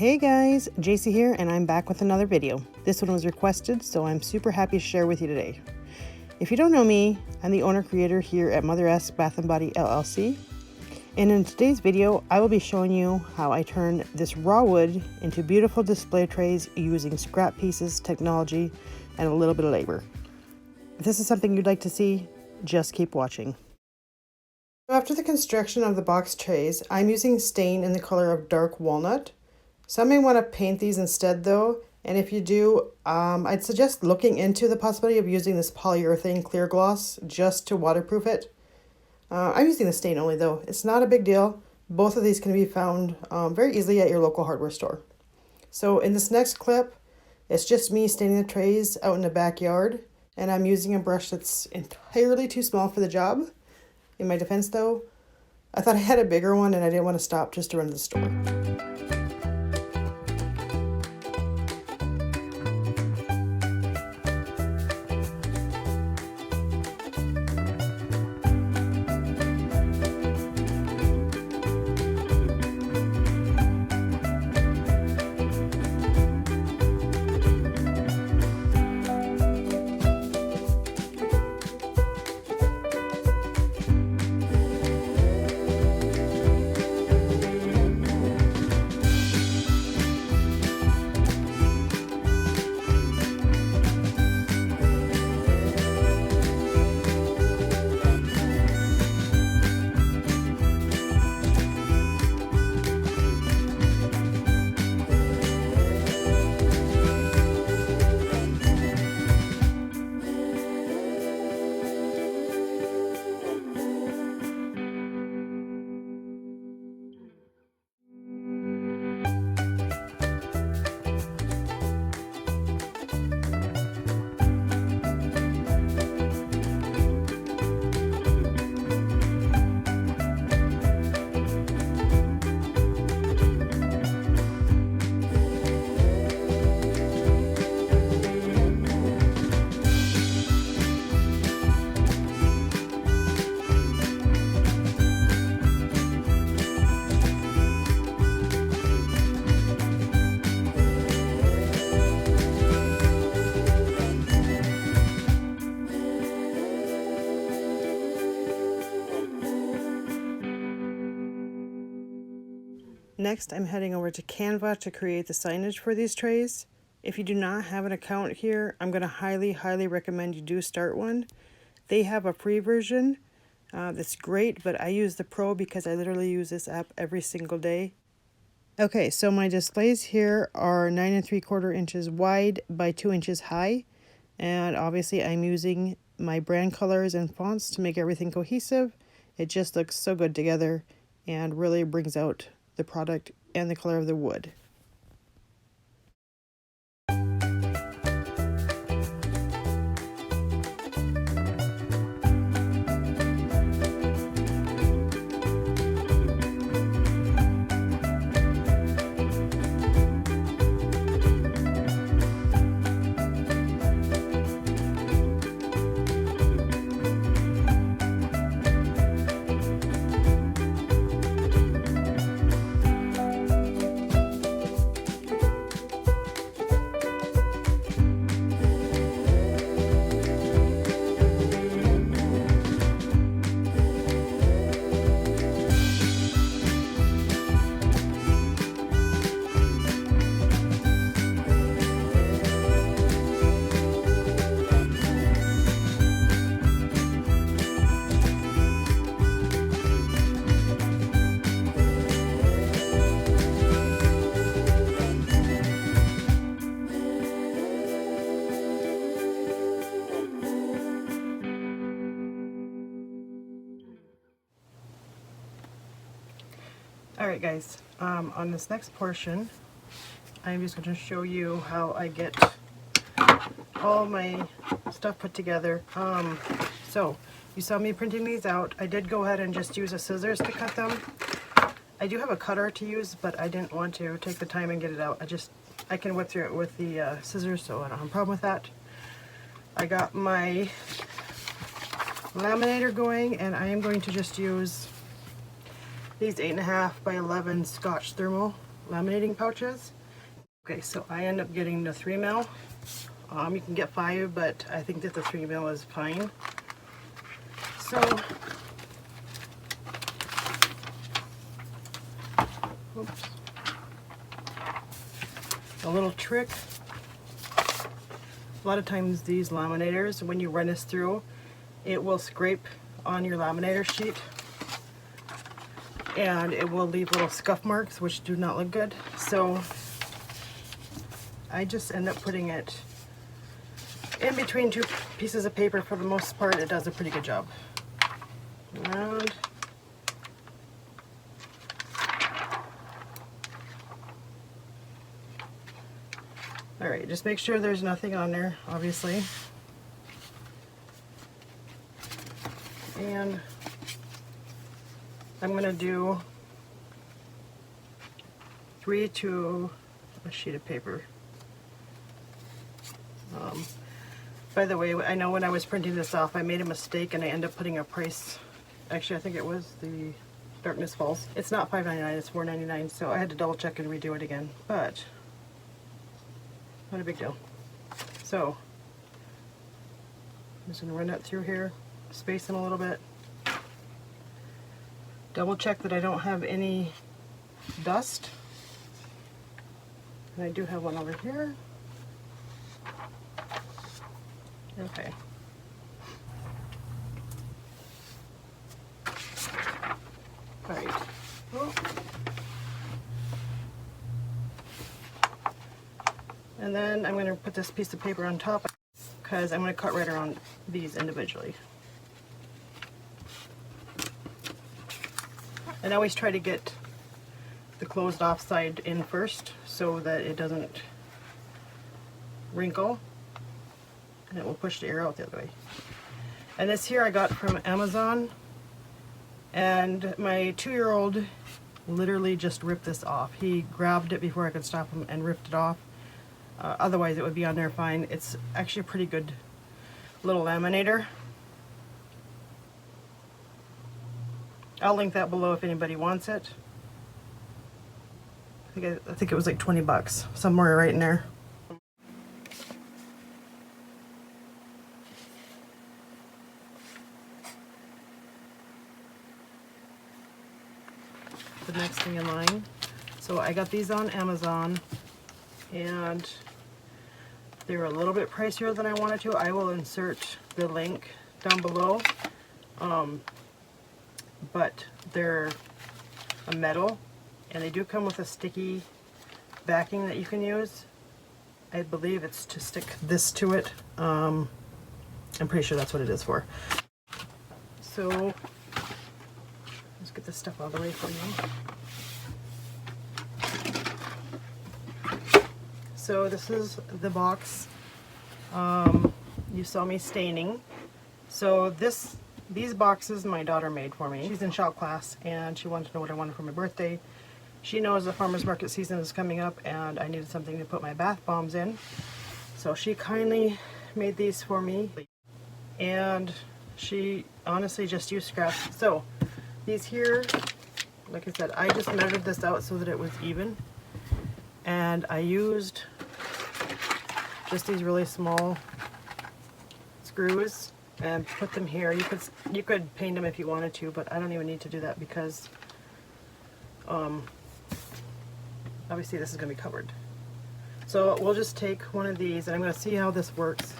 Hey guys, JC here, and I'm back with another video. This one was requested, so I'm super happy to share with you today. If you don't know me, I'm the owner-creator here at Mother S Bath & Body LLC. And in today's video, I will be showing you how I turned this raw wood into beautiful display trays using scrap pieces, technology, and a little bit of labor. If this is something you'd like to see, just keep watching. After the construction of the box trays, I'm using stain in the color of dark walnut. Some may want to paint these instead though, and if you do, I'd suggest looking into the possibility of using this polyurethane clear gloss just to waterproof it. I'm using the stain only though. It's not a big deal. Both of these can be found very easily at your local hardware store. So in this next clip, it's just me staining the trays out in the backyard, and I'm using a brush that's entirely too small for the job. In my defense though, I thought I had a bigger one and I didn't want to stop just to run to the store. Next, I'm heading over to Canva to create the signage for these trays. If you do not have an account here, I'm going to highly recommend you do start one. They have a free version that's great, but I use the Pro because I literally use this app every single day. Okay, so my displays here are 9 3/4 inches wide by 2 inches high, and obviously I'm using my brand colors and fonts to make everything cohesive. It just looks so good together and really brings out the product and the color of the wood. Alright guys, on this next portion, I'm just going to show you how I get all my stuff put together. So, you saw me printing these out. I did go ahead and just use a scissors to cut them. I do have a cutter to use, but I didn't want to take the time and get it out. I can whip through it with the scissors, so I don't have a problem with that. I got my laminator going, and I am going to just use these 8.5 by 11 Scotch thermal laminating pouches. Okay, so I end up getting the 3 mil. You can get 5, but I think that the 3 mil is fine. So, oops. A little trick. A lot of times these laminators, when you run this through, it will scrape on your laminator sheet and it will leave little scuff marks which do not look good. So I just end up putting it in between 2 pieces of paper. For the most part, it does a pretty good job. Around. Alright, just make sure there's nothing on there, obviously. And I'm going to do 3 to a sheet of paper. By the way, I know when I was printing this off, I made a mistake and I ended up putting a price. Actually, I think it was the Darkness Falls. It's not $5.99, it's $4.99, so I had to double check and redo it again. But not a big deal. So I'm just going to run that through here, space them a little bit. Double check that I don't have any dust. And I do have one over here. Okay. All right. Oh. And then I'm going to put this piece of paper on top because I'm going to cut right around these individually. And I always try to get the closed off side in first so that it doesn't wrinkle and it will push the air out the other way. And this here I got from Amazon, and my 2-year-old literally just ripped this off. He grabbed it before I could stop him and ripped it off. Otherwise it would be on there fine. It's actually a pretty good little laminator. I'll link that below if anybody wants it. I think it was like 20 bucks, somewhere right in there. The next thing in line. So I got these on Amazon, and they're a little bit pricier than I wanted to. I will insert the link down below. But they're a metal, and they do come with a sticky backing that you can use. I believe it's to stick this to it. I'm pretty sure that's what it is for. So let's get this stuff out of the way for you. So this is the box you saw me staining. So these boxes my daughter made for me. She's in shop class and she wanted to know what I wanted for my birthday. She knows the farmer's market season is coming up and I needed something to put my bath bombs in. So she kindly made these for me. And she honestly just used scraps. So these here, like I said, I just measured this out so that it was even. And I used just these really small screws and put them here. You could paint them if you wanted to, but I don't even need to do that because obviously this is going to be covered. So we'll just take one of these and I'm going to see how this works.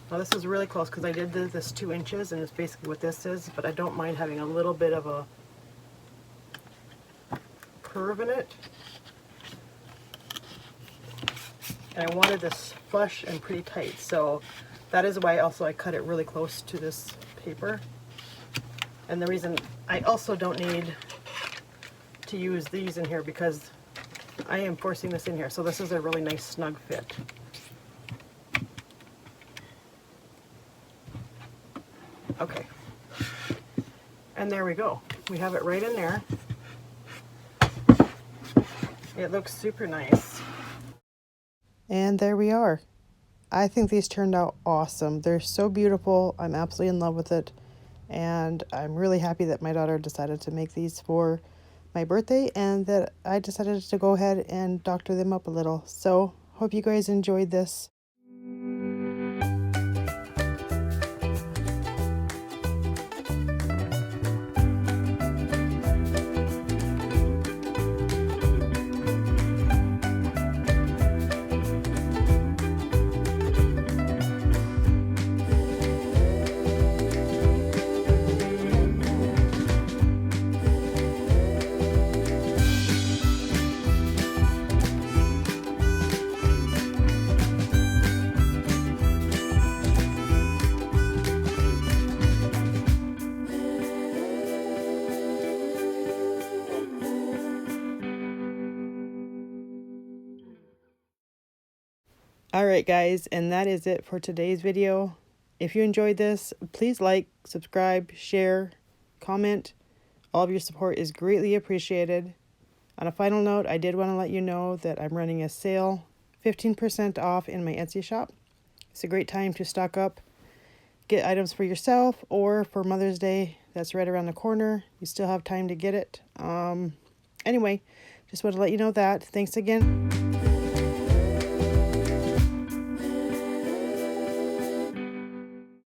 Now this is really close because I did this 2 inches and it's basically what this is, but I don't mind having a little bit of a curve in it. And I wanted this flush and pretty tight, so that is why also I cut it really close to this paper. And the reason I also don't need to use these in here because I am forcing this in here. So this is a really nice snug fit. Okay. And there we go. We have it right in there. It looks super nice. And there we are. I think these turned out awesome. They're so beautiful. I'm absolutely in love with it. And I'm really happy that my daughter decided to make these for my birthday, and that I decided to go ahead and doctor them up a little. So hope you guys enjoyed this. Alright guys, and that is it for today's video. If you enjoyed this, please like, subscribe, share, comment. All of your support is greatly appreciated. On a final note, I did want to let you know that I'm running a sale, 15% off in my Etsy shop. It's a great time to stock up, get items for yourself or for Mother's Day. That's right around the corner. You still have time to get it. Anyway, just want to let you know that. Thanks again.